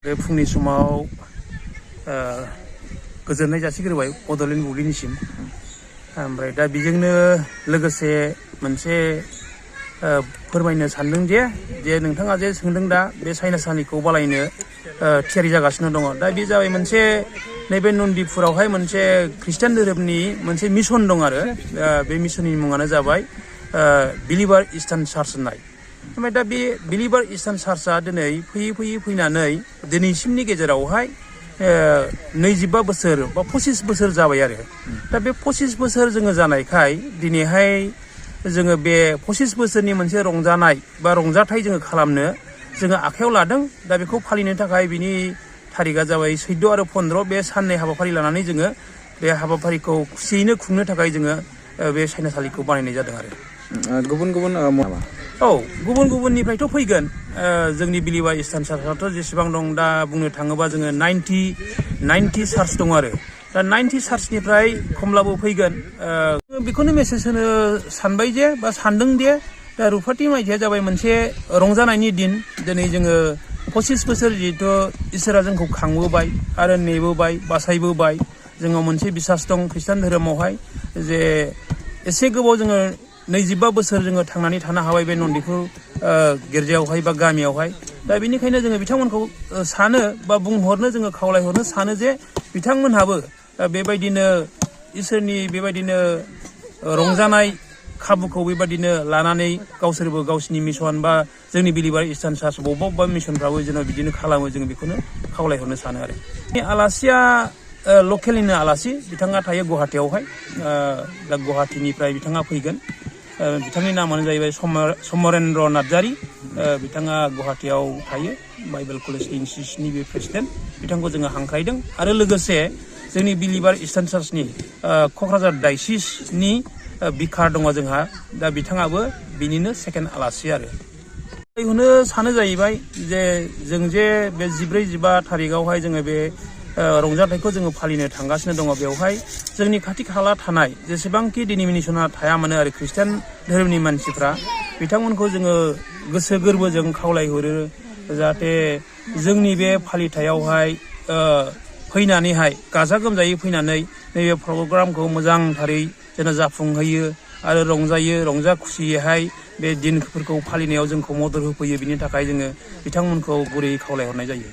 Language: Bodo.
बे फुंनि समाव गोजोननाय जासिग्रोबाय बड'लेण्ड बुब्लिनिसिम। ओमफ्राय दा बेजोंनो लोगोसे मोनसे फोरमायनो सानदों जे नोंथाङा जे सोंदों दा बे साइनासालिखौ बानायनो थियारि जागासिनो दङ। दा बे जाबाय मोनसे नैबे नन्दिपुरावहाय मोनसे ख्रिस्टान धोरोमनि मोनसे मिसन दं आरो बे मिसननि मुङानो जाबाय बिलिभार इस्टार्न चार्च होननाय। ओमफ्राय दा बे बिलिभार इस्टार्न चार्चआ दिनै फैनानै दिनैसिमनि गेजेरावहाय 25 बोसोर बा 25 बोसोर जाबाय आरो। दा बे 25 बोसोर जोङो जानायखाय दिनैहाय जोङो बे 25 बोसोरनि मोनसे रंजानाय बा रंजाथाय जोङो खालामनो जोङो आखायाव लादों। दा बेखौ फालिनो थाखाय बिनि थारिखआ जाबाय 14 आरो 15 बे साननै हाबाफारि लानानै जोङो बे हाबाफारिखौ खुसियैनो खुंनो थाखाय जोङो बे साइनासालिखौ बानायनाय जादों आरो। गुबुन गुबुननिफ्रायथ' फैगोन। जोंनि बिलिभार इस्टार्न चार्चआथ' जेसेबां दं दा बुंनो थाङोबा जोङो 90 चार्च दं आरो। दा 90 चार्चनिफ्राय खमब्लाबो फैगोन। बेखौनो मेसेज होनो सानबाय जे बा सानदों दे दा रुफाथि मायथाइया जाबाय मोनसे रंजानायनि दिन। दिनै जोङो 25 बोसोर जिहेथु इसोरा जोंखौ खांबोबाय आरो नेबोबाय बासायबोबाय। जोङो मोनसे बिसास दं ख्रिस्टान धोरोमावहाय जे एसे गोबाव जोङो 25 बोसोर जोङो थांनानै थानो हाबाय बे नन्दिपुर गिर्जायावहाय बा गामियावहाय। दा बेनिखायनो जोङो बिथांमोनखौ सानो बा बुंहरनो जोङो खावलायहरनो सानो जे बिथांमोनहाबो बेबायदिनो इसोरनि बेबायदिनो रंजानाय खाबुखौ बेबायदिनो लानानै गावसोरबो गावसिनि मिसन बा जोंनि बिलिभार इस्टार्न चार्च बबेबा मिसनफ्राबो जेन' बिदिनो खालामो जोङो बेखौनो खावलायहरनो सानो आरो। बे आलासिया लकेलनिनो आलासि, बिथाङा थायो गुवाहाटियावहाय। दा गुवाहाटिनिफ्राय बिथाङा फैगोन। बिथांनि नामानो जाहैबाय समरेन्द्र नार्जारि। बिथाङा गुवाहाटियाव थायो, बाइबेल कलेज इनस्टिटिउटनि बे प्रेसिडेन्ट। बिथांखौ जोङो हांख्रायदों आरो लोगोसे जोंनि बिलिभार इस्टार्न चार्चनि क'क्राझार डायसिसनि बिकार दङ जोंहा। दा बिथाङाबो बिनिनो सेकेन्ड आलासि आरो। बेखौनो सानो जाहैबाय जे जों जे बे 14-15 थारिखआवहाय जोङो बे रंजाथाइखौ जोङो फालिनो थांगासिनो दङ। बेवहाय जोंनि खाथि खाला थानाय जेसेबांखि डिन'मिनेसना थाया मानो आरो ख्रिस्टान धोरोमनि मानसिफ्रा बिथांमोनखौ जोङो गोसो गोरबोजों खावलायहरो जाहाथे जोंनि बे फालिथायावहाय फैनानैहाय गाजा गोमजायै फैनानै नैबे प्रग्रामखौ मोजांथारै जेन' जाफुंहोयो आरो रंजा खुसियैहाय बे दिनफोरखौ फालिनायाव जोंखौ मदद होफैयो। बिनि थाखाय जोङो बिथांमोनखौ गुरैयै खावलायहरनाय जायो।